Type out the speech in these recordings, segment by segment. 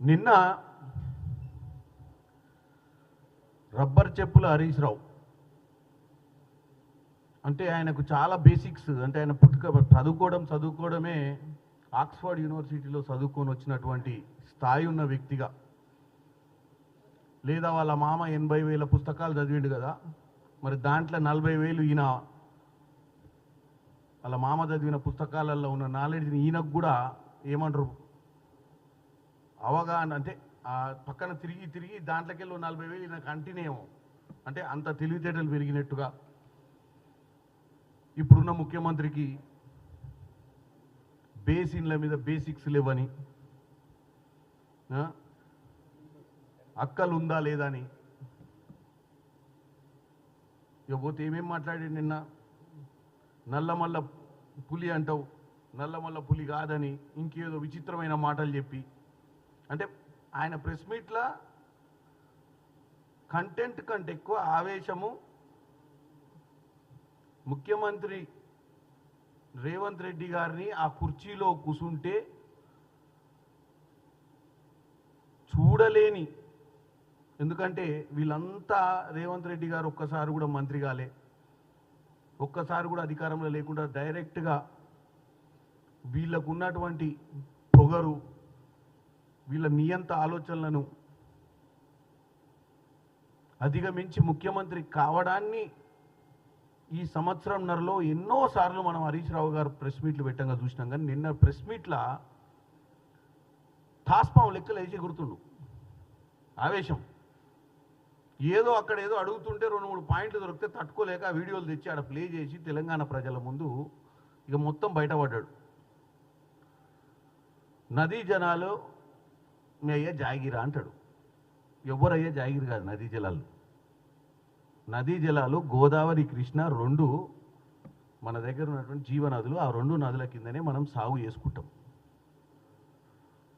నిన్న రబ్బర్ చెప్పుల హరీష్ రావు అంటే ఆయనకు చాలా బేసిక్స్ అంటే ఆయన చదువుకోవడమే ఆక్స్ఫర్డ్ యూనివర్సిటీలో చదువుకొని వచ్చినటువంటి స్థాయి ఉన్న వ్యక్తిగా లేదా వాళ్ళ మామ 80,000 పుస్తకాలు చదివిండు కదా, మరి దాంట్లో 40,000 ఈయన వాళ్ళ మామ చదివిన పుస్తకాలలో ఉన్న నాలెడ్జ్ని ఈయనకు కూడా ఏమంటారు అవగాహన అంటే ఆ పక్కన తిరిగి దాంట్లోకి వెళ్ళి 40,000 ఈయన కంటిన్యూ అంటే అంత తెలివితేటలు పెరిగినట్టుగా ఇప్పుడున్న ముఖ్యమంత్రికి బేసిన్ల మీద బేసిక్స్ లేవని, అక్కలు ఉందా లేదా అని ఇకపోతే ఏమేం మాట్లాడి నిన్న నల్లమల్ల పులి అంటావు, నల్లమల్ల పులి కాదని ఇంకేదో విచిత్రమైన మాటలు చెప్పి అంటే ఆయన ప్రెస్ మీట్ల కంటెంట్ కంటే ఎక్కువ ఆవేశము ముఖ్యమంత్రి రేవంత్ రెడ్డి గారిని ఆ కుర్చీలో కూసుంటే చూడలేని, ఎందుకంటే వీళ్ళంతా రేవంత్ రెడ్డి గారు ఒక్కసారి కూడా మంత్రి కాలే, ఒక్కసారి కూడా అధికారంలో లేకుండా డైరెక్ట్గా వీళ్ళకు ఉన్నటువంటి పొగరు వీళ్ళ నియంత ఆలోచనలను అధిగమించి ముఖ్యమంత్రి కావడాన్ని ఈ సంవత్సరంన్నరలో ఎన్నోసార్లు మనం హరీష్ రావు గారు ప్రెస్ మీట్లు పెట్టంగా చూసినాం. కానీ నిన్న ప్రెస్ మీట్ల తాస్పాం లెక్కలు వేసి గుర్తుండు ఆవేశం, ఏదో అక్కడ ఏదో అడుగుతుంటే 2-3 పాయింట్లు దొరికితే తట్టుకోలేక ఆ వీడియోలు తెచ్చి ఆడ ప్లే చేసి తెలంగాణ ప్రజల ముందు ఇక మొత్తం బయటపడ్డాడు. నదీ జనాలు మీ అయ్యే జాగిరా అంటాడు. ఎవరయ్యే జాగిరి కాదు నదీ జలాలు. నదీ జలాలు గోదావరి కృష్ణ రెండు మన దగ్గర ఉన్నటువంటి జీవనదులు. ఆ 2 నదుల కిందనే మనం సాగు చేసుకుంటాం.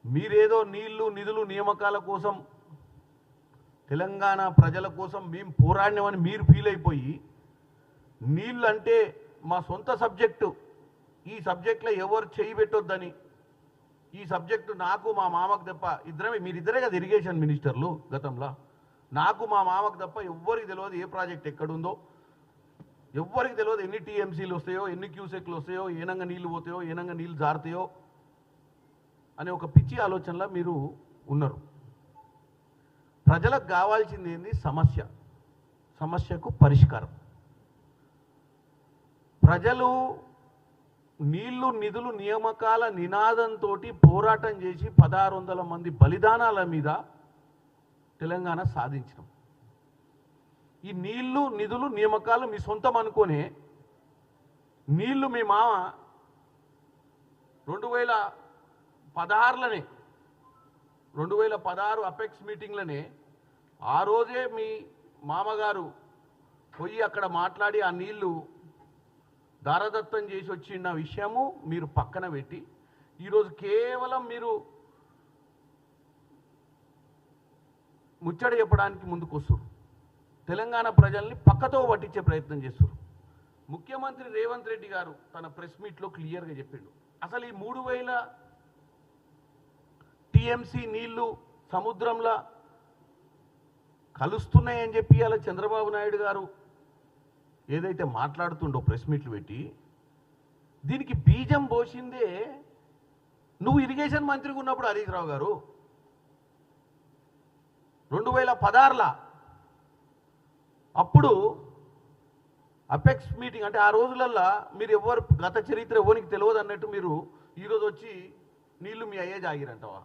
మీరేదో నీళ్లు నిధులు నియామకాల కోసం తెలంగాణ ప్రజల కోసం మేము పోరాడినామని మీరు ఫీల్ అయిపోయి నీళ్ళు అంటే మా సొంత సబ్జెక్టు, ఈ సబ్జెక్ట్లో ఎవరు చేయి పెట్టొద్దని, ఈ సబ్జెక్టు నాకు మా మామకు తప్ప మీరిద్దరే కదా ఇరిగేషన్ మినిస్టర్లు గతంలో, నాకు మా మామకు తప్ప ఎవ్వరికి తెలియదు ఏ ప్రాజెక్ట్ ఎక్కడుందో, ఎవ్వరికి తెలియదు ఎన్ని టీఎంసీలు వస్తాయో, ఎన్ని క్యూసెక్లు వస్తాయో, ఏనంగా నీళ్లు పోతాయో, ఏనంగా నీళ్లు జారుతాయో అనే ఒక పిచ్చి ఆలోచనలో మీరు ఉన్నారు. ప్రజలకు కావాల్సింది ఏంది? సమస్యకు పరిష్కారం. ప్రజలు నీళ్లు నిధులు నియామకాల నినాదంతో పోరాటం చేసి 1600 మంది బలిదానాల మీద తెలంగాణ సాధించడం. ఈ నీళ్లు నిధులు నియామకాలు మీ సొంతం అనుకోనే నీళ్లు మీ మామ 2016 అపెక్స్ మీటింగ్లనే ఆ రోజే మీ మామగారు పోయి అక్కడ మాట్లాడి ఆ నీళ్లు దారదత్తం చేసి వచ్చిన విషయము మీరు పక్కన పెట్టి ఈరోజు కేవలం మీరు ముచ్చట చెప్పడానికి ముందుకు వస్తారు. తెలంగాణ ప్రజల్ని పక్కతో పట్టించే ప్రయత్నం చేస్తారు. ముఖ్యమంత్రి రేవంత్ రెడ్డి గారు తన ప్రెస్ మీట్లో క్లియర్గా చెప్పిండు, అసలు ఈ 3000 టీఎంసీ నీళ్లు సముద్రంలో కలుస్తున్నాయని చెప్పి అలా చంద్రబాబు నాయుడు గారు ఏదైతే మాట్లాడుతుండో ప్రెస్ మీట్లు పెట్టి, దీనికి బీజం పోసిందే నువ్వు ఇరిగేషన్ మంత్రిగా ఉన్నప్పుడు హరీష్ రావు గారు 2016 అప్పుడు అపెక్స్ మీటింగ్ అంటే ఆ రోజులల్లో మీరు ఎవరు గత చరిత్ర ఎవరికి తెలియదు అన్నట్టు మీరు ఈరోజు వచ్చి నీళ్లు మీ అయ్యే జాగిరంటావా?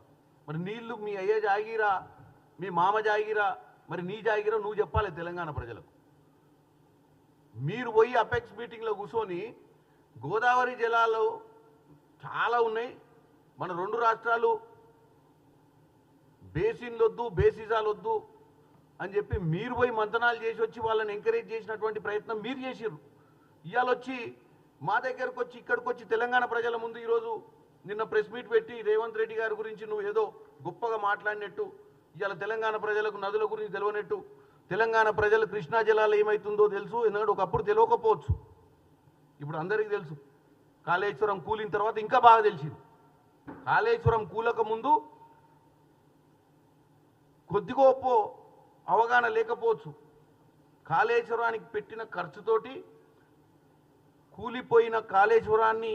మరి నీళ్లు మీ అయ్యే జాగిరా, మీ మామ జాగిరా, మరి నీ జాగిరా నువ్వు చెప్పాలి తెలంగాణ ప్రజలకు. మీరు పోయి అపెక్స్ మీటింగ్లో కూర్చొని గోదావరి జలాలు చాలా ఉన్నాయి, మన 2 రాష్ట్రాలు బేసిన్లు వద్దు బేసిజాలు వద్దు అని చెప్పి మీరు పోయి మంతనాలు చేసి వచ్చి వాళ్ళని ఎంకరేజ్ చేసినటువంటి ప్రయత్నం మీరు చేసిర్రు. ఇవాళ వచ్చి మా దగ్గరకు వచ్చి ఇక్కడికి వచ్చి తెలంగాణ ప్రజల ముందు ఈరోజు నిన్న ప్రెస్ మీట్ పెట్టి రేవంత్ రెడ్డి గారి గురించి నువ్వు ఏదో గొప్పగా మాట్లాడినట్టు, ఇవాళ తెలంగాణ ప్రజలకు నదుల గురించి తెలియనట్టు, తెలంగాణ ప్రజలు కృష్ణా జలాలు ఏమవుతుందో తెలుసు, ఎందుకంటే ఒకప్పుడు తెలియకపోవచ్చు, ఇప్పుడు అందరికీ తెలుసు. కాళేశ్వరం కూలిన తర్వాత ఇంకా బాగా తెలిసింది. కాళేశ్వరం కూలక ముందు కొద్దిగోపో అవగాహన లేకపోవచ్చు. కాళేశ్వరానికి పెట్టిన ఖర్చుతోటి కూలిపోయిన కాళేశ్వరాన్ని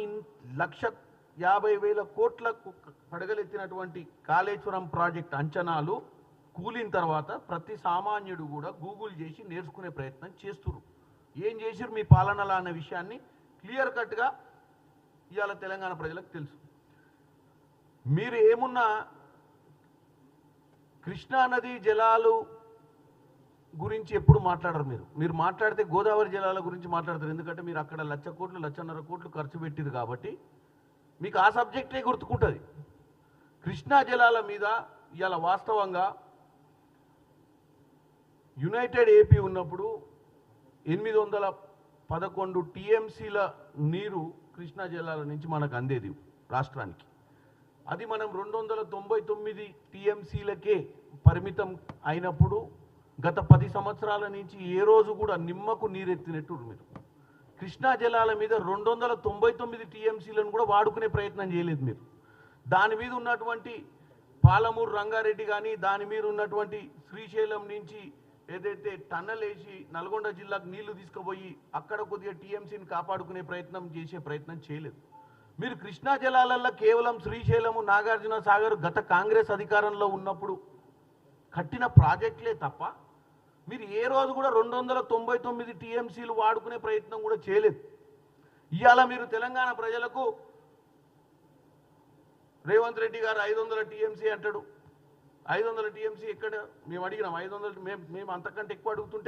1,50,000 కోట్లకు పడగలెత్తినటువంటి కాళేశ్వరం ప్రాజెక్ట్ అంచనాలు కూలిన తర్వాత ప్రతి సామాన్యుడు కూడా గూగుల్ చేసి నేర్చుకునే ప్రయత్నం చేస్తున్నారు. ఏం చేసిరు మీ పాలనలా అన్న విషయాన్ని క్లియర్ కట్గా ఇవాళ తెలంగాణ ప్రజలకు తెలుసు. మీరు ఏమున్నా కృష్ణానది జలాలు గురించి ఎప్పుడు మాట్లాడరు. మీరు మాట్లాడితే గోదావరి జలాల గురించి మాట్లాడతారు. ఎందుకంటే మీరు అక్కడ 1,00,000 కోట్లు 1,50,000 కోట్లు ఖర్చు పెట్టిరు కాబట్టి మీకు ఆ సబ్జెక్టే గుర్తుకుంటుంది. కృష్ణా జలాల మీద ఇవాళ వాస్తవంగా యునైటెడ్ ఏపీ ఉన్నప్పుడు 811 టీఎంసీల నీరు కృష్ణా జలాల నుంచి మనకు అందేది రాష్ట్రానికి. అది మనం 299 టీఎంసీలకే పరిమితం అయినప్పుడు గత 10 సంవత్సరాల నుంచి ఏ రోజు కూడా నిమ్మకు నీరెత్తినట్టు మీరు కృష్ణా జలాల మీద 299 టీఎంసీలను కూడా వాడుకునే ప్రయత్నం చేయలేదు మీరు. దాని మీద ఉన్నటువంటి పాలమూరు రంగారెడ్డి కానీ దాని మీద ఉన్నటువంటి శ్రీశైలం నుంచి ఏదైతే టన్నల్ వేసి నల్గొండ జిల్లాకు నీళ్లు తీసుకుపోయి అక్కడ కొద్దిగా టీఎంసీని కాపాడుకునే ప్రయత్నం చేయలేదు. మీరు కృష్ణా జలాలలో కేవలం శ్రీశైలము నాగార్జున సాగర్ గత కాంగ్రెస్ అధికారంలో ఉన్నప్పుడు కట్టిన ప్రాజెక్టులే తప్ప మీరు ఏ రోజు కూడా 299 టీఎంసీలు వాడుకునే ప్రయత్నం కూడా చేయలేదు. ఇవాళ మీరు తెలంగాణ ప్రజలకు రేవంత్ రెడ్డి గారు 500 టీఎంసీ అంటాడు. 500 టీఎంసీ ఎక్కడ? మేము అడిగినాం 500, మేము అంతకంటే ఎక్కువ అడుగుతుంటే